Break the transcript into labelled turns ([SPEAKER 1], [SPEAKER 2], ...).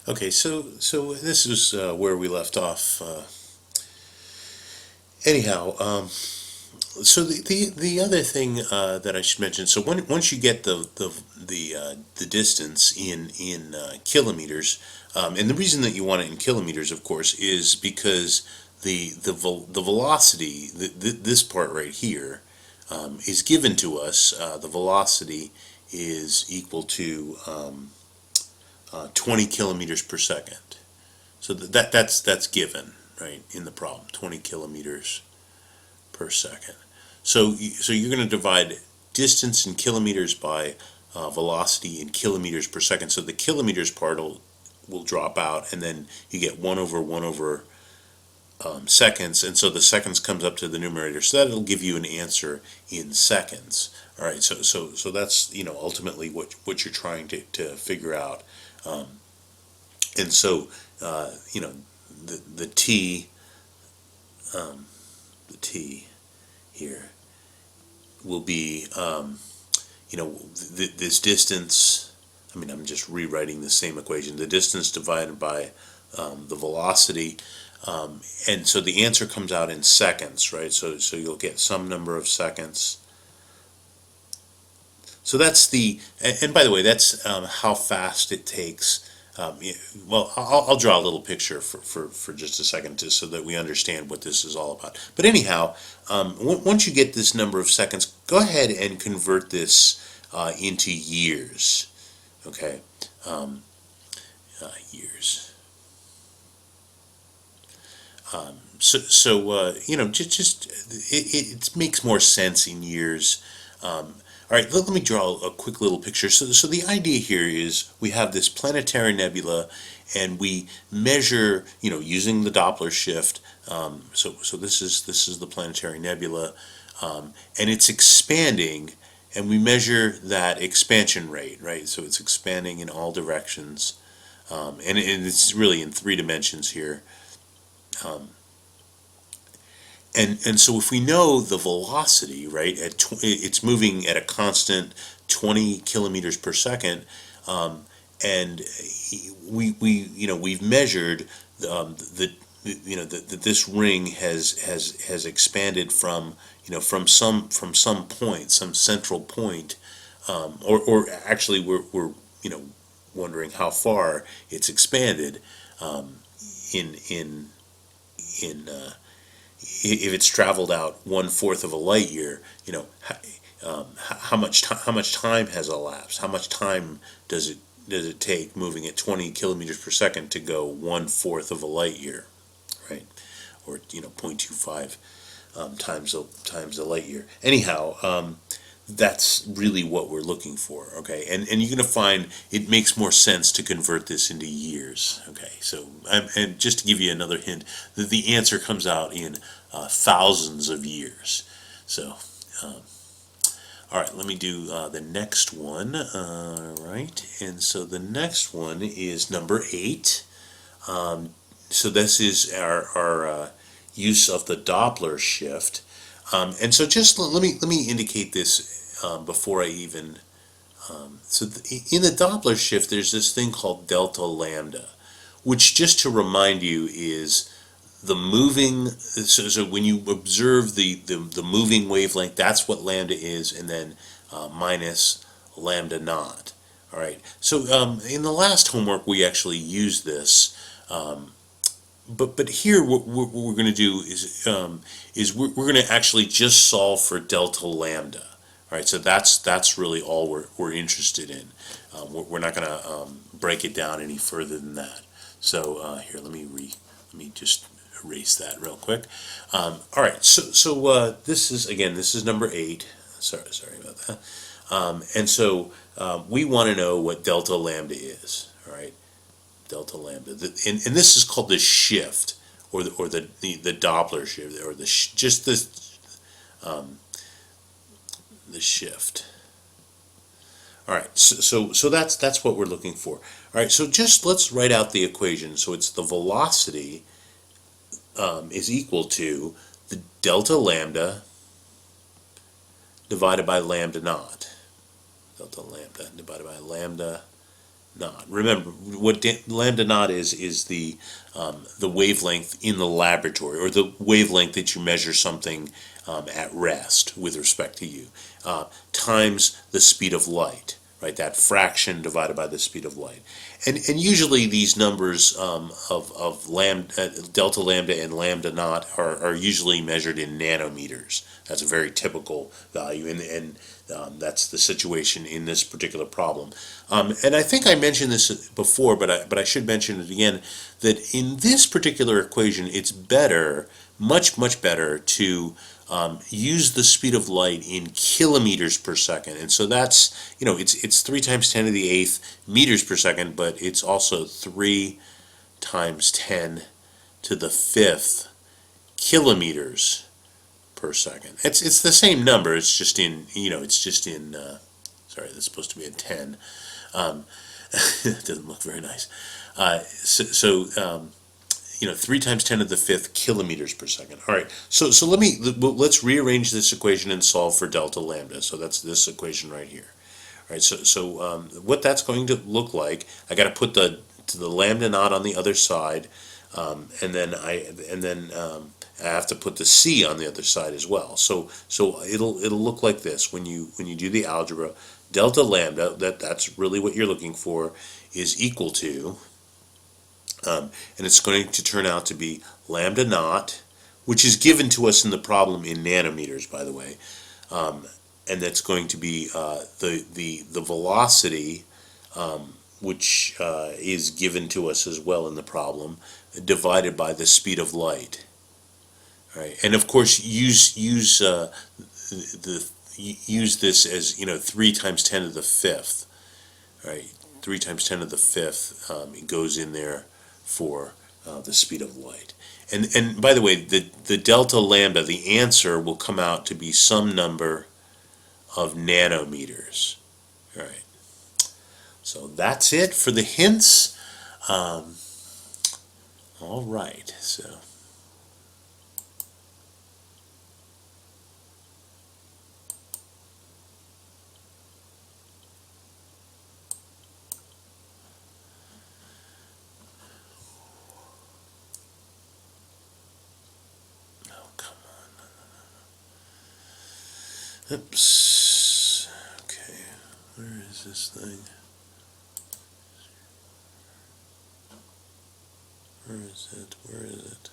[SPEAKER 1] Okay, so this is where we left off. Anyhow, so the other thing that I should mention. So once you get the distance in kilometers, and the reason that you want it in kilometers, of course, is because the velocity, this part right here, is given to us. The velocity is equal to 20 kilometers per second. So that's given, right, in the problem, 20 kilometers per second. So you're going to divide distance in kilometers by velocity in kilometers per second. So the kilometers part will drop out, and then you get 1 over seconds, and so the seconds comes up to the numerator. So that'll give you an answer in seconds. All right, so that's ultimately what you're trying to figure out. And so the t the t here will be this distance. I mean, I'm just rewriting the same equation. The distance divided by the velocity, and so the answer comes out in seconds, right? So you'll get some number of seconds. So that's and by the way, that's how fast it takes. Well, I'll draw a little picture for just a second, just so that we understand what this is all about. But anyhow, once you get this number of seconds, go ahead and convert this into years. Okay, years. Just it makes more sense in years. All right, let me draw a quick little picture. So the idea here is we have this planetary nebula, and we measure, using the Doppler shift. So this is the planetary nebula, and it's expanding, and we measure that expansion rate, right? So it's expanding in all directions, and it's really in 3 dimensions here. And so if we know the velocity, right, it's moving at a constant 20 kilometers per second, and we've measured that this ring has expanded from some point, some central point, or actually we're wondering how far it's expanded, in if it's traveled out 1/4 of a light year. How much time has elapsed? How much time does it take moving at 20 kilometers per second to go 1/4 of a light year, right? Or 0.25 times a light year. Anyhow, that's really what we're looking for. Okay, and you're going to find it makes more sense to convert this into years. Okay, so and just to give you another hint, the answer comes out in thousands of years. So all right, let me do the next one. All right, and so the next one is number 8. So this is our use of the Doppler shift. And so just let me indicate this before I even. In the Doppler shift, there's this thing called delta lambda, which, just to remind you, is the moving. So when you observe the moving wavelength, that's what lambda is, and then minus lambda naught. All right. So in the last homework, we actually used this. But here, what we're going to do is we're going to actually just solve for delta lambda. All right, so that's really all we're interested in. We're not going to break it down any further than that. So here, let me just erase that real quick. All right, so this is number 8. Sorry about that. And so we want to know what delta lambda is. All right. Delta lambda, and this is called the shift, or the Doppler shift, or just the shift. All right, so that's what we're looking for. All right, so just let's write out the equation. So it's the velocity is equal to the delta lambda divided by lambda naught. Delta lambda divided by lambda naught. Remember, what lambda naught is the wavelength in the laboratory, or the wavelength that you measure something at rest with respect to you, times the speed of light, right? That fraction divided by the speed of light. And usually these numbers of delta lambda and lambda naught are usually measured in nanometers. That's a very typical value, and that's the situation in this particular problem. And I think I mentioned this before, but I should mention it again, that in this particular equation, it's better, much better, to use the speed of light in kilometers per second. And so that's, it's 3 times 10 to the 8th meters per second, but it's also 3 times 10 to the 5th kilometers per second. It's the same number. It's just in, sorry, that's supposed to be a 10. It doesn't look very nice. So 3 times 10 to the 5th kilometers per second. All right, so let's rearrange this equation and solve for delta lambda. So that's this equation right here. All right, so what that's going to look like, I got to put the lambda naught on the other side, and then I have to put the c on the other side as well. So it'll look like this when you do the algebra. Delta lambda, that's really what you're looking for, is equal to, and it's going to turn out to be lambda naught, which is given to us in the problem in nanometers, by the way, and that's going to be the velocity, which is given to us as well in the problem, divided by the speed of light. All right, and of course use this as 3 times 10 to the 5th. Right, 3 times 10 to the 5th, it goes in there for the speed of light. And by the way, the delta lambda, the answer will come out to be some number of nanometers. All right, so that's it for the hints. All right, so. Oh, come on. Oops. Okay, where is this thing? Where is it? Where is it?